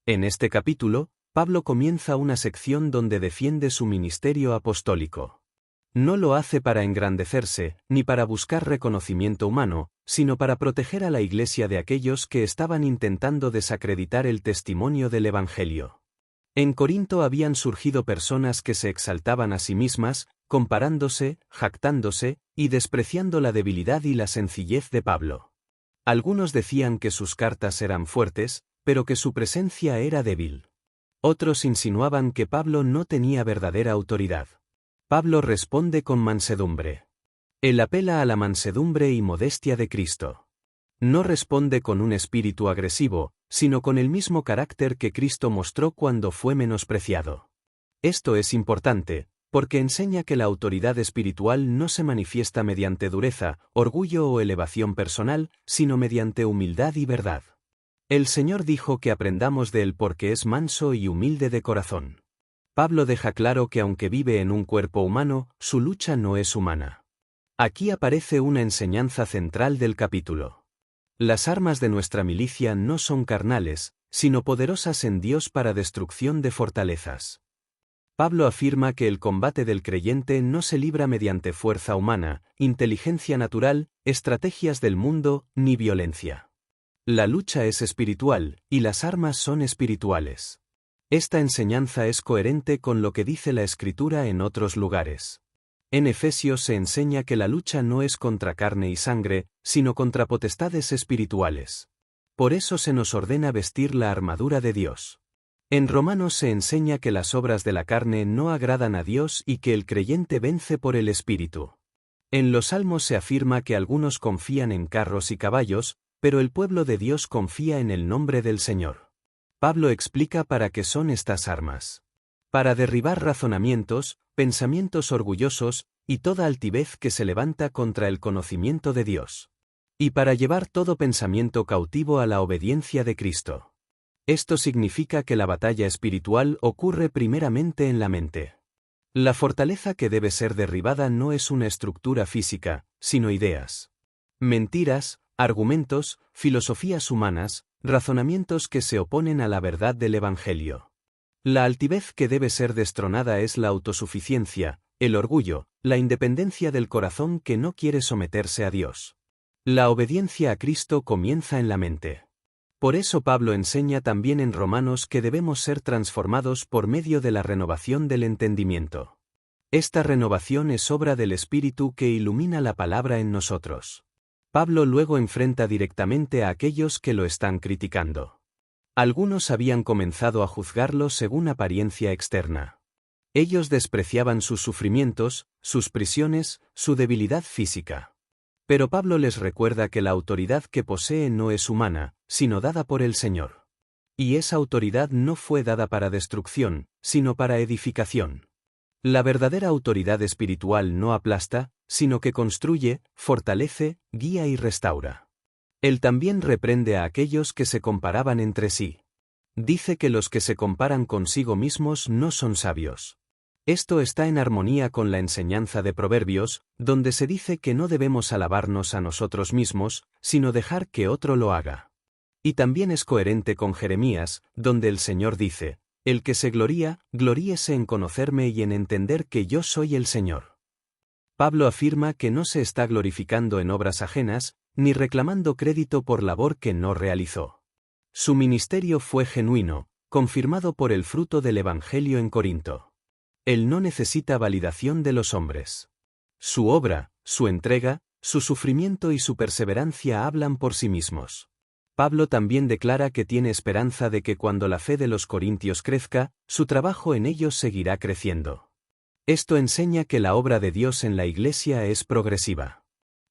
En este capítulo, Pablo comienza una sección donde defiende su ministerio apostólico. No lo hace para engrandecerse, ni para buscar reconocimiento humano, sino para proteger a la Iglesia de aquellos que estaban intentando desacreditar el testimonio del Evangelio. En Corinto habían surgido personas que se exaltaban a sí mismas, comparándose, jactándose, y despreciando la debilidad y la sencillez de Pablo. Algunos decían que sus cartas eran fuertes, pero que su presencia era débil. Otros insinuaban que Pablo no tenía verdadera autoridad. Pablo responde con mansedumbre. Él apela a la mansedumbre y modestia de Cristo. No responde con un espíritu agresivo, sino con el mismo carácter que Cristo mostró cuando fue menospreciado. Esto es importante, porque enseña que la autoridad espiritual no se manifiesta mediante dureza, orgullo o elevación personal, sino mediante humildad y verdad. El Señor dijo que aprendamos de él porque es manso y humilde de corazón. Pablo deja claro que aunque vive en un cuerpo humano, su lucha no es humana. Aquí aparece una enseñanza central del capítulo. Las armas de nuestra milicia no son carnales, sino poderosas en Dios para destrucción de fortalezas. Pablo afirma que el combate del creyente no se libra mediante fuerza humana, inteligencia natural, estrategias del mundo, ni violencia. La lucha es espiritual, y las armas son espirituales. Esta enseñanza es coherente con lo que dice la Escritura en otros lugares. En Efesios se enseña que la lucha no es contra carne y sangre, sino contra potestades espirituales. Por eso se nos ordena vestir la armadura de Dios. En Romanos se enseña que las obras de la carne no agradan a Dios y que el creyente vence por el Espíritu. En los Salmos se afirma que algunos confían en carros y caballos, pero el pueblo de Dios confía en el nombre del Señor. Pablo explica para qué son estas armas. Para derribar razonamientos, pensamientos orgullosos, y toda altivez que se levanta contra el conocimiento de Dios. Y para llevar todo pensamiento cautivo a la obediencia de Cristo. Esto significa que la batalla espiritual ocurre primeramente en la mente. La fortaleza que debe ser derribada no es una estructura física, sino ideas. Mentiras, argumentos, filosofías humanas, razonamientos que se oponen a la verdad del Evangelio. La altivez que debe ser destronada es la autosuficiencia, el orgullo, la independencia del corazón que no quiere someterse a Dios. La obediencia a Cristo comienza en la mente. Por eso Pablo enseña también en Romanos que debemos ser transformados por medio de la renovación del entendimiento. Esta renovación es obra del Espíritu que ilumina la palabra en nosotros. Pablo luego enfrenta directamente a aquellos que lo están criticando. Algunos habían comenzado a juzgarlo según apariencia externa. Ellos despreciaban sus sufrimientos, sus prisiones, su debilidad física. Pero Pablo les recuerda que la autoridad que posee no es humana, sino dada por el Señor. Y esa autoridad no fue dada para destrucción, sino para edificación. La verdadera autoridad espiritual no aplasta, sino que construye, fortalece, guía y restaura. Él también reprende a aquellos que se comparaban entre sí. Dice que los que se comparan consigo mismos no son sabios. Esto está en armonía con la enseñanza de Proverbios, donde se dice que no debemos alabarnos a nosotros mismos, sino dejar que otro lo haga. Y también es coherente con Jeremías, donde el Señor dice: el que se gloría, gloríese en conocerme y en entender que yo soy el Señor. Pablo afirma que no se está glorificando en obras ajenas, ni reclamando crédito por labor que no realizó. Su ministerio fue genuino, confirmado por el fruto del Evangelio en Corinto. Él no necesita validación de los hombres. Su obra, su entrega, su sufrimiento y su perseverancia hablan por sí mismos. Pablo también declara que tiene esperanza de que cuando la fe de los corintios crezca, su trabajo en ellos seguirá creciendo. Esto enseña que la obra de Dios en la Iglesia es progresiva.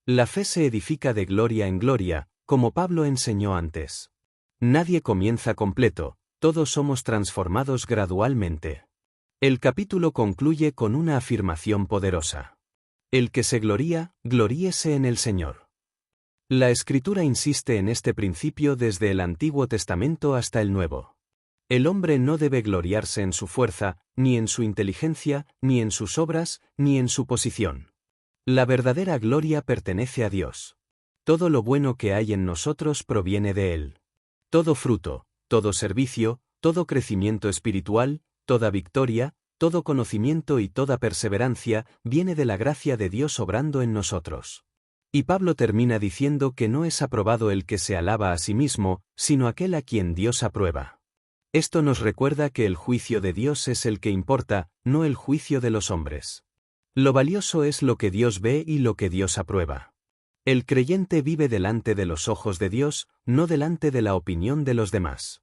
La fe se edifica de gloria en gloria, como Pablo enseñó antes. Nadie comienza completo, todos somos transformados gradualmente. El capítulo concluye con una afirmación poderosa. El que se gloría, gloríese en el Señor. La Escritura insiste en este principio desde el Antiguo Testamento hasta el Nuevo. El hombre no debe gloriarse en su fuerza, ni en su inteligencia, ni en sus obras, ni en su posición. La verdadera gloria pertenece a Dios. Todo lo bueno que hay en nosotros proviene de Él. Todo fruto, todo servicio, todo crecimiento espiritual, toda victoria, todo conocimiento y toda perseverancia viene de la gracia de Dios obrando en nosotros. Y Pablo termina diciendo que no es aprobado el que se alaba a sí mismo, sino aquel a quien Dios aprueba. Esto nos recuerda que el juicio de Dios es el que importa, no el juicio de los hombres. Lo valioso es lo que Dios ve y lo que Dios aprueba. El creyente vive delante de los ojos de Dios, no delante de la opinión de los demás.